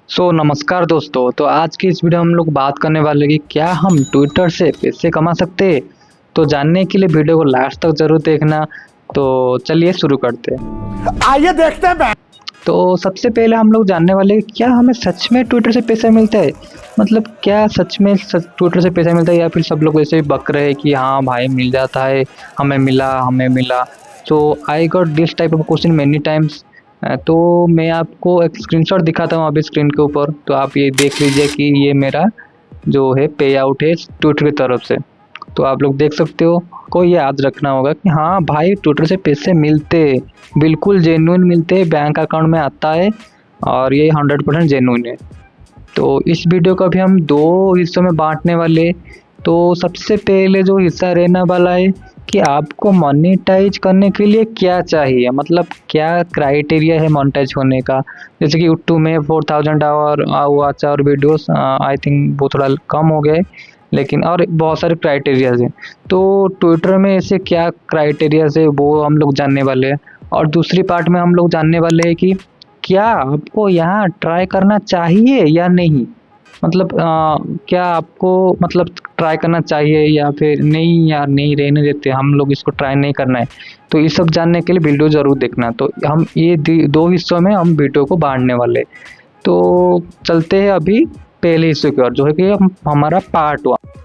नमस्कार दोस्तों। तो आज की इस वीडियो में हम लोग बात करने वाले हैं कि क्या हम ट्विटर से पैसे कमा सकते हैं। तो जानने के लिए वीडियो को लास्ट तक जरूर देखना। तो चलिए शुरू करते हैं। आइए देखते हैं। तो सबसे पहले हम लोग जानने वाले हैं कि क्या हमें सच में ट्विटर से पैसा मिलता है। मतलब क्या सच में ट्विटर से पैसा मिलता है, या फिर सब लोग ऐसे ही बक रहे हैं कि हाँ भाई मिल जाता है, हमें मिला। तो I got this type of question many times. तो मैं आपको एक स्क्रीनशॉट दिखाता हूँ अभी स्क्रीन के ऊपर। तो आप ये देख लीजिए कि ये मेरा जो है पे आउट है ट्विटर की तरफ से। तो आप लोग देख सकते हो। को ये याद रखना होगा कि हाँ भाई ट्विटर से पैसे मिलते हैं, बिल्कुल जेन्युइन मिलते हैं, बैंक अकाउंट में आता है और ये 100% जेन्युइन है। तो इस वीडियो को अभी हम दो हिस्सों में बांटने वाले। तो सबसे पहले जो हिस्सा रहने वाला है कि आपको मोनेटाइज करने के लिए क्या चाहिए, मतलब क्या क्राइटेरिया है मोनेटाइज होने का। जैसे कि यूट्यूब में 4000 आवर वॉच और वीडियोस, आई थिंक वो थोड़ा कम हो गया है, लेकिन और बहुत सारे क्राइटेरियाज हैं। तो ट्विटर में ऐसे क्या क्राइटेरियाज है वो हम लोग जानने वाले हैं। और दूसरी पार्ट में हम लोग जानने वाले हैं कि क्या आपको यहाँ ट्राई करना चाहिए या नहीं। मतलब क्या आपको मतलब ट्राई करना चाहिए या फिर नहीं, यार नहीं रहने देते, हम लोग इसको ट्राई नहीं करना है। तो ये सब जानने के लिए वीडियो ज़रूर देखना। तो हम ये दो हिस्सों में हम वीडियो को बांटने वाले। तो चलते हैं अभी पहले हिस्से की ओर, जो है कि हमारा पार्ट वन।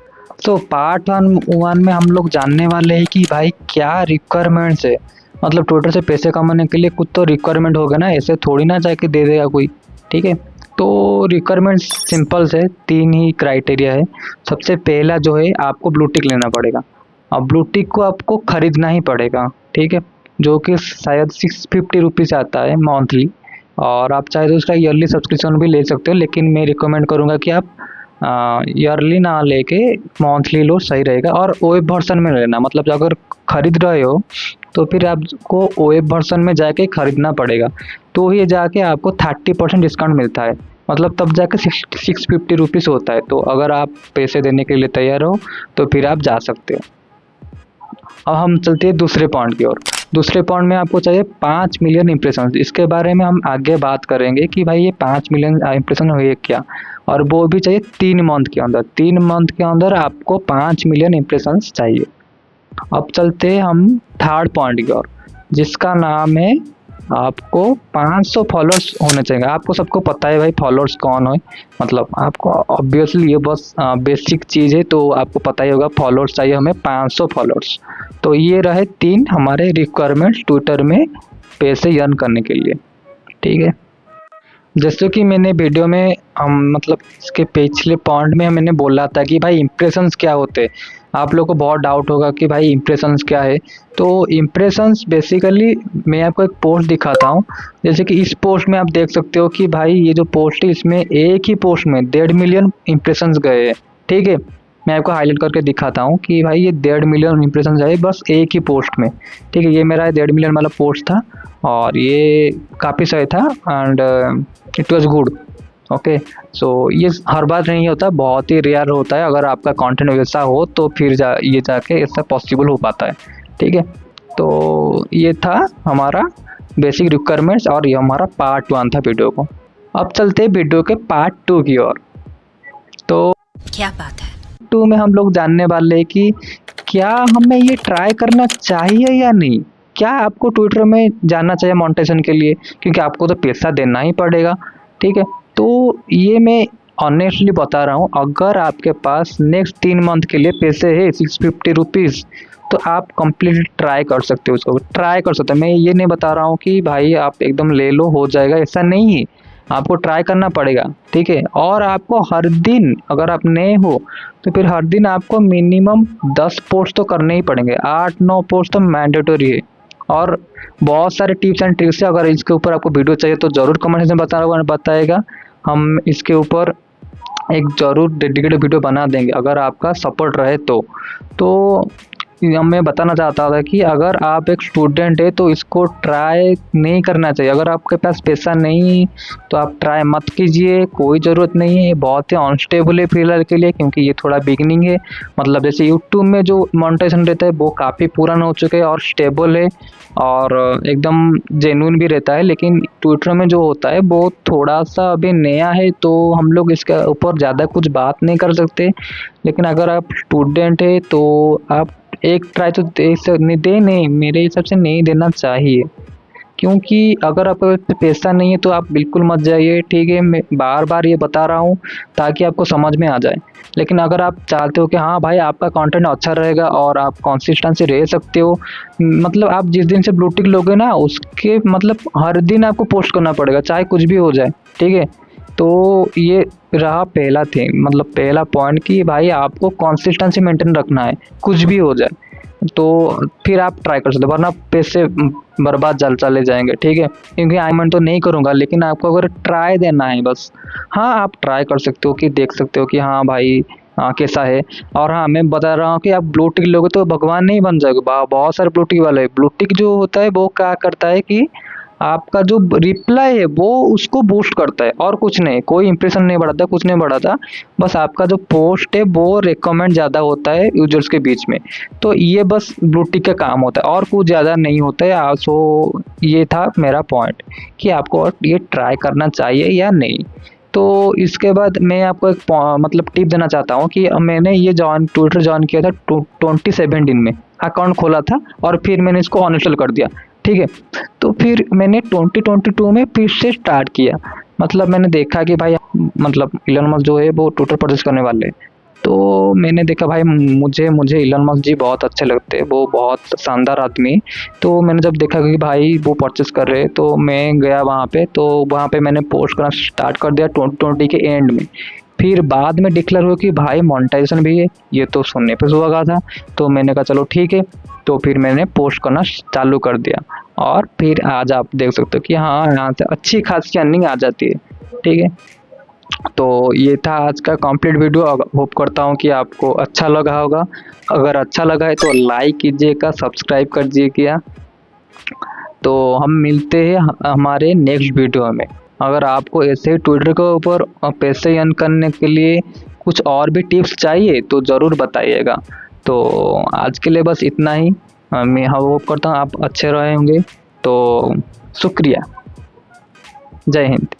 तो पार्ट वन में हम लोग जानने वाले हैं कि भाई क्या रिक्वायरमेंट्स है। मतलब ट्विटर से पैसे कमाने के लिए कुछ तो रिक्वायरमेंट होगा ना, ऐसे थोड़ी ना जाके दे देगा कोई। ठीक है। तो रिक्वायरमेंट सिंपल है, तीन ही क्राइटेरिया है। सबसे पहला जो है आपको ब्लू टिक लेना पड़ेगा। अब ब्लू टिक को आपको खरीदना ही पड़ेगा, ठीक है, जो कि शायद 650 रुपीज़ आता है मंथली। और आप चाहे तो उसका ईयरली सब्सक्रिप्शन भी ले सकते हो, लेकिन मैं रिकमेंड करूँगा कि आप ईयरली ना लेके मंथली लो, सही रहेगा। और वेब वर्जन में लेना, मतलब अगर खरीद रहे हो तो फिर आपको वेब वर्जन में जाके खरीदना पड़ेगा। तो ये जाके आपको 30% डिस्काउंट मिलता है, मतलब तब जाके 650 रुपीज़ होता है। तो अगर आप पैसे देने के लिए तैयार हो तो फिर आप जा सकते हो। अब हम चलते हैं दूसरे पॉइंट की ओर। दूसरे पॉइंट में आपको चाहिए 5 मिलियन इम्प्रेशन। इसके बारे में हम आगे बात करेंगे कि भाई ये 5 मिलियन इम्प्रेशन हुए क्या, और वो भी चाहिए 3 मंथ के अंदर। 3 मंथ के अंदर आपको 5 मिलियन इम्प्रेशन चाहिए। अब चलते हैं हम थर्ड पॉइंट की ओर, जिसका नाम है आपको 500 फॉलोअर्स होने चाहिए। आपको सबको पता है भाई फॉलोअर्स कौन है, मतलब आपको ऑब्वियसली ये बस बेसिक चीज़ है, तो आपको पता ही होगा फॉलोअर्स चाहिए हमें 500 फॉलोअर्स। तो ये रहे तीन हमारे रिक्वायरमेंट ट्विटर में पैसे अर्न करने के लिए। ठीक है। जैसे कि मैंने वीडियो में हम मतलब इसके पिछले पॉइंट में मैंने बोला था कि भाई इम्प्रेशंस क्या होते हैं। आप लोगों को बहुत डाउट होगा कि भाई इम्प्रेशंस क्या है। तो इम्प्रेशंस बेसिकली मैं आपको एक पोस्ट दिखाता हूँ। जैसे कि इस पोस्ट में आप देख सकते हो कि भाई ये जो पोस्ट है इसमें एक ही पोस्ट में 1.5 मिलियन इम्प्रेशंस गए हैं। ठीक है। मैं आपको हाईलाइट करके दिखाता हूँ कि भाई ये 1.5 मिलियन इम्प्रेशंस आए बस एक ही पोस्ट में। ठीक है। ये मेरा 1.5 मिलियन वाला पोस्ट था और ये काफ़ी सही था and it was good. Okay. So ये हर बार नहीं होता, बहुत ही रेयर होता है। अगर आपका कंटेंट वैसा हो तो फिर ये जाके ऐसा पॉसिबल हो पाता है। ठीक है। तो ये था हमारा बेसिक रिक्वायरमेंट्स और ये हमारा पार्ट वन था वीडियो को। अब चलते हैं वीडियो के पार्ट टू की ओर। तो क्या बात है। टू में हम लोग जानने वाले हैं कि क्या हमें ये ट्राई करना चाहिए या नहीं। क्या आपको ट्विटर में जाना चाहिए मोनेटाइजेशन के लिए, क्योंकि आपको तो पैसा देना ही पड़ेगा। ठीक है। तो ये मैं ऑनेस्टली बता रहा हूँ, अगर आपके पास नेक्स्ट 3 मंथ के लिए पैसे है 650 रुपीज़, तो आप कंप्लीटली ट्राई कर सकते हो, उसको ट्राई कर सकते हो। मैं ये नहीं बता रहा हूँ कि भाई आप एकदम ले लो हो जाएगा, ऐसा नहीं है। आपको ट्राई करना पड़ेगा। ठीक है। और आपको हर दिन, अगर आप नए हो तो फिर हर दिन आपको मिनिमम 10 पोस्ट तो करने ही पड़ेंगे, 8-9 पोस्ट तो मैंडेटरी है। और बहुत सारे टिप्स एंड ट्रिक्स है, अगर इसके ऊपर आपको वीडियो चाहिए तो ज़रूर कमेंट सेक्शन में बताएगा। हम इसके ऊपर एक ज़रूर डेडिकेटेड वीडियो बना देंगे अगर आपका सपोर्ट रहे तो। मैं बताना चाहता था कि अगर आप एक स्टूडेंट है तो इसको ट्राई नहीं करना चाहिए। अगर आपके पास पैसा नहीं तो आप ट्राई मत कीजिए, कोई ज़रूरत नहीं है। ये बहुत ही अनस्टेबल है फिलहाल के लिए, क्योंकि ये थोड़ा बिगिनिंग है। मतलब जैसे यूट्यूब में जो मोनेटाइजेशन रहता है वो काफ़ी पुराना हो चुका है और स्टेबल है और एकदम जेन्युइन भी रहता है। लेकिन ट्विटर में जो होता है वो थोड़ा सा अभी नया है, तो हम लोग इसके ऊपर ज़्यादा कुछ बात नहीं कर सकते। लेकिन अगर आप स्टूडेंट है तो आप एक ट्राई तो दे नहीं, मेरे हिसाब से नहीं देना चाहिए। क्योंकि अगर आपके पास पैसा नहीं है तो आप बिल्कुल मत जाइए, ठीक है। मैं बार बार ये बता रहा हूँ ताकि आपको समझ में आ जाए। लेकिन अगर आप चाहते हो कि हाँ भाई आपका कंटेंट अच्छा रहेगा और आप कंसिस्टेंसी रह सकते हो, मतलब आप जिस दिन से ब्लू टिक लोगे ना उसके मतलब हर दिन आपको पोस्ट करना पड़ेगा, चाहे कुछ भी हो जाए, ठीक है। तो ये रहा पहला थिंग, मतलब पहला पॉइंट कि भाई आपको कंसिस्टेंसी मेंटेन रखना है, कुछ भी हो जाए तो फिर आप ट्राई कर सकते हो, वरना पैसे बर्बाद चले जाएंगे, ठीक है। क्योंकि मैं तो नहीं करूँगा, लेकिन आपको अगर ट्राई देना है बस, हाँ आप ट्राई कर सकते हो कि देख सकते हो कि हाँ भाई कैसा है। और हाँ मैं बता रहा हूँ कि आप ब्लू टिक लोगे तो भगवान नहीं बन जाओगे। बहुत सारे ब्लू टिक वाले, ब्लू टिक जो होता है वो क्या करता है कि आपका जो रिप्लाई है वो उसको बूस्ट करता है और कुछ नहीं, कोई इंप्रेशन नहीं बढ़ाता, कुछ नहीं बढ़ाता। बस आपका जो पोस्ट है वो रिकमेंड ज़्यादा होता है यूजर्स के बीच में। तो ये बस ब्लू टिक का काम होता है और कुछ ज़्यादा नहीं होता है। सो ये था मेरा पॉइंट कि आपको ये ट्राई करना चाहिए या नहीं। तो इसके बाद मैं आपको एक मतलब टिप देना चाहता हूँ कि मैंने ये ट्विटर ज्वाइन किया था 2017 में, अकाउंट खोला था और फिर मैंने इसको अनइंस्टॉल कर दिया, ठीक है। तो फिर मैंने 2022 में फिर से स्टार्ट किया। मतलब मैंने देखा कि भाई मतलब इलोन मस्क जो है वो ट्विटर परचेस करने वाले हैं। तो मैंने देखा भाई मुझे इलोन मस्क जी बहुत अच्छे लगते हैं, वो बहुत शानदार आदमी। तो मैंने जब देखा कि भाई वो परचेस कर रहे हैं तो मैं गया वहाँ पे, तो वहाँ पे मैंने पोस्ट करना स्टार्ट कर दिया 2020 के एंड में। फिर बाद में डिक्लेयर हुआ कि भाई मोनेटाइजेशन भी है, ये तो सुनने पे सुहागा था। तो मैंने कहा चलो ठीक है, तो फिर मैंने पोस्ट करना चालू कर दिया और फिर आज आप देख सकते हो कि हाँ यहाँ से अच्छी खासी अर्निंग आ जाती है, ठीक है। तो ये था आज का कंप्लीट वीडियो। होप करता हूँ कि आपको अच्छा लगा होगा। अगर अच्छा लगा है तो लाइक कीजिएगा, सब्सक्राइब कर दीजिएगा। तो हम मिलते हैं हमारे नेक्स्ट वीडियो में। अगर आपको ऐसे ही ट्विटर के ऊपर पैसे अर्न करने के लिए कुछ और भी टिप्स चाहिए तो ज़रूर बताइएगा। तो आज के लिए बस इतना ही। मैं होप करता हूँ आप अच्छे रहे होंगे। तो शुक्रिया, जय हिंद।